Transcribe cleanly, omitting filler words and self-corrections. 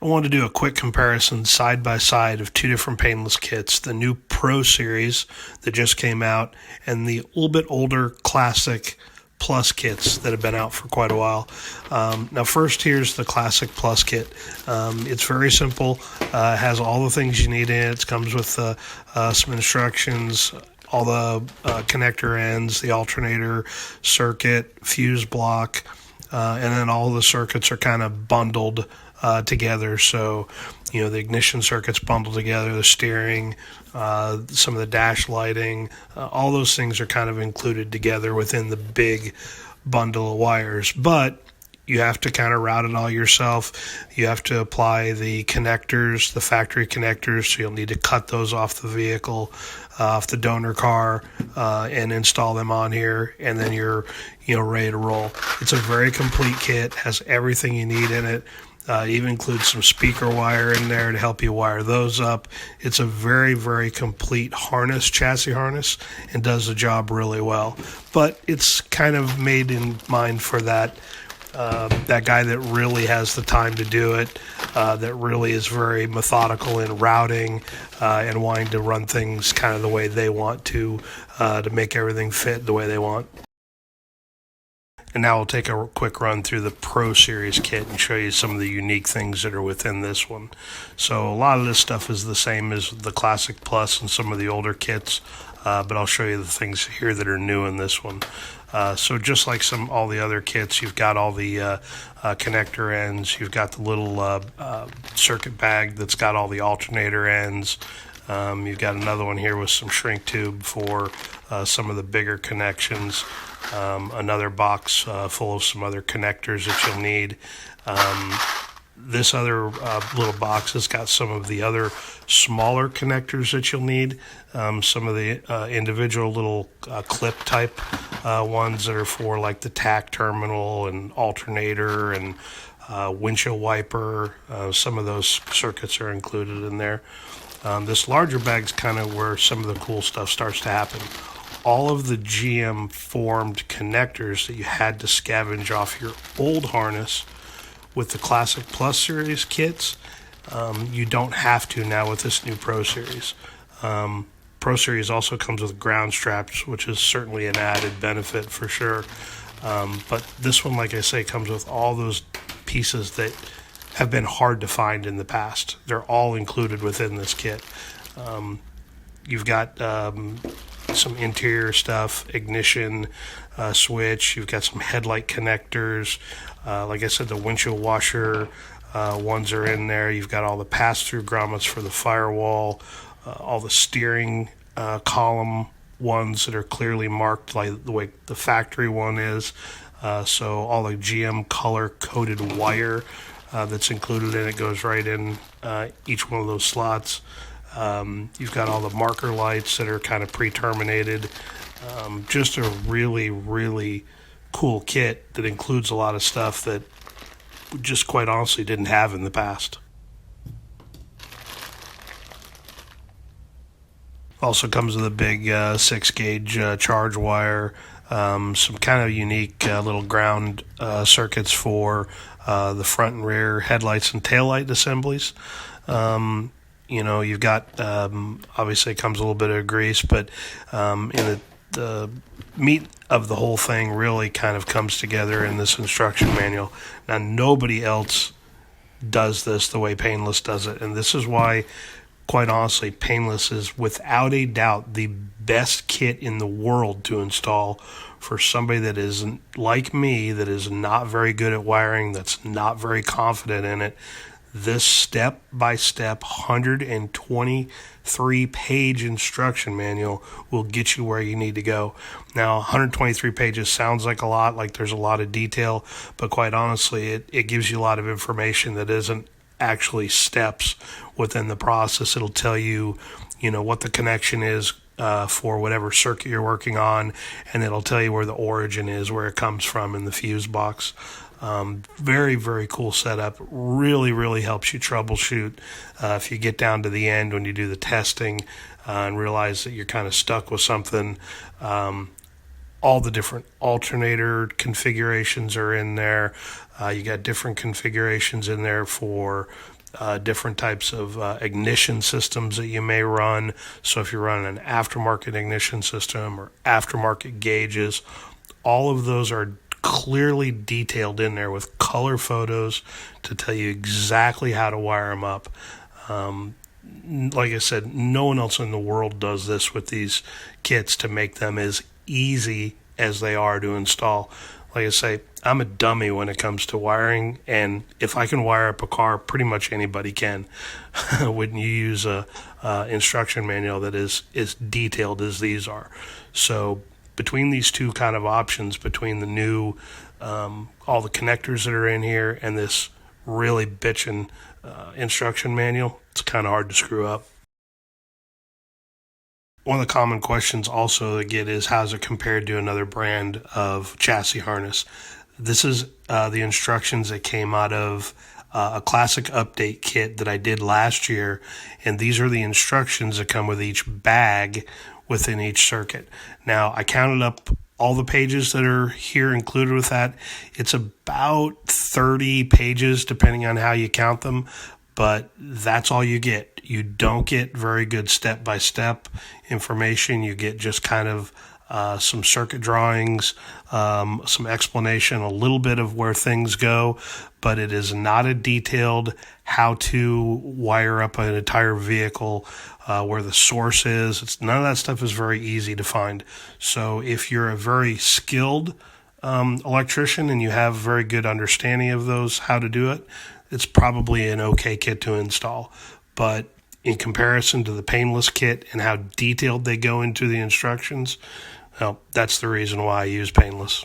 I wanted to do a quick comparison side by side of two different painless kits, the new Pro Series that just came out and the little bit older Classic Plus kits that have been out for quite a while. Now first, here's the Classic Plus kit. It's very simple, has all the things you need in it. It comes with some instructions, all the connector ends, the alternator, circuit, fuse block, and then all the circuits are kind of bundled together. So, the ignition circuits bundled together, the steering, some of the dash lighting, all those things are kind of included together within the big bundle of wires. But you have to kind of route it all yourself. You have to apply the connectors, the factory connectors, so you'll need to cut those off the vehicle, off the donor car, and install them on here, and then you're ready to roll. It's a very complete kit, has everything you need in it. It even includes some speaker wire in there to help you wire those up. It's a very, very complete chassis harness, and does the job really well. But it's kind of made in mind for that guy that really has the time to do it, that really is very methodical in routing and wanting to run things kind of the way they want to make everything fit the way they want. And now we'll take a quick run through the Pro Series kit and show you some of the unique things that are within this one. So a lot of this stuff is the same as the Classic Plus and some of the older kits, but I'll show you the things here that are new in this one. So just like all the other kits, you've got all the connector ends, you've got the little circuit bag that's got all the alternator ends. You've got another one here with some shrink tube for some of the bigger connections. Another box full of some other connectors that you'll need. This other little box has got some of the other smaller connectors that you'll need. Some of the individual little clip type ones that are for like the tack terminal and alternator and windshield wiper. Some of those circuits are included in there. This larger bag's kind of where some of the cool stuff starts to happen. All of the GM formed connectors that you had to scavenge off your old harness with the Classic Plus Series kits, you don't have to now with this new Pro Series. Pro Series also comes with ground straps, which is certainly an added benefit for sure. But this one, like I say, comes with all those pieces that have been hard to find in the past. They're all included within this kit. You've got some interior stuff, ignition switch. You've got some headlight connectors. Like I said, the windshield washer ones are in there. You've got all the pass-through grommets for the firewall, all the steering column ones that are clearly marked like the way the factory one is. So all the GM color-coded wire that's included in it goes right in each one of those slots. You've got all the marker lights that are kind of pre-terminated. Just a really, really cool kit that includes a lot of stuff that we just quite honestly didn't have in the past. Also comes with a big 6-gauge charge wire, some kind of unique little ground circuits for the front and rear headlights and taillight assemblies. You've got, obviously it comes a little bit of grease, but in the meat of the whole thing really kind of comes together in this instruction manual. Now, nobody else does this the way Painless does it, and this is why, quite honestly, Painless is without a doubt the best kit in the world to install for somebody that isn't like me, that is not very good at wiring, that's not very confident in it. This step-by-step 123-page instruction manual will get you where you need to go. Now, 123 pages sounds like a lot, like there's a lot of detail, but quite honestly, it gives you a lot of information that isn't actually steps within the process. It'll tell you, what the connection is for whatever circuit you're working on, and it'll tell you where the origin is, where it comes from in the fuse box. Very, very cool setup. Really, really helps you troubleshoot if you get down to the end when you do the testing and realize that you're kind of stuck with something. All the different alternator configurations are in there. You got different configurations in there for different types of ignition systems that you may run. So if you're running an aftermarket ignition system or aftermarket gauges, all of those are clearly detailed in there with color photos to tell you exactly how to wire them up. Like I said, no one else in the world does this with these kits to make them as easy as they are to install. Like I say, I'm a dummy when it comes to wiring, and if I can wire up a car, pretty much anybody can when you use a instruction manual that is as detailed as these are. So between these two kind of options, between the new, all the connectors that are in here and this really bitchin' instruction manual, it's kind of hard to screw up. One of the common questions also to get is how's it compared to another brand of chassis harness? This is the instructions that came out of a classic update kit that I did last year, and these are the instructions that come with each bag within each circuit. Now, I counted up all the pages that are here included with that. It's about 30 pages depending on how you count them, but that's all you get. You don't get very good step-by-step information. You get just kind of some circuit drawings, some explanation, a little bit of where things go, but it is not a detailed how to wire up an entire vehicle, where the source is. None of that stuff is very easy to find. So if you're a very skilled electrician and you have very good understanding of those, how to do it, it's probably an okay kit to install. But in comparison to the Painless kit and how detailed they go into the instructions, well, that's the reason why I use Painless.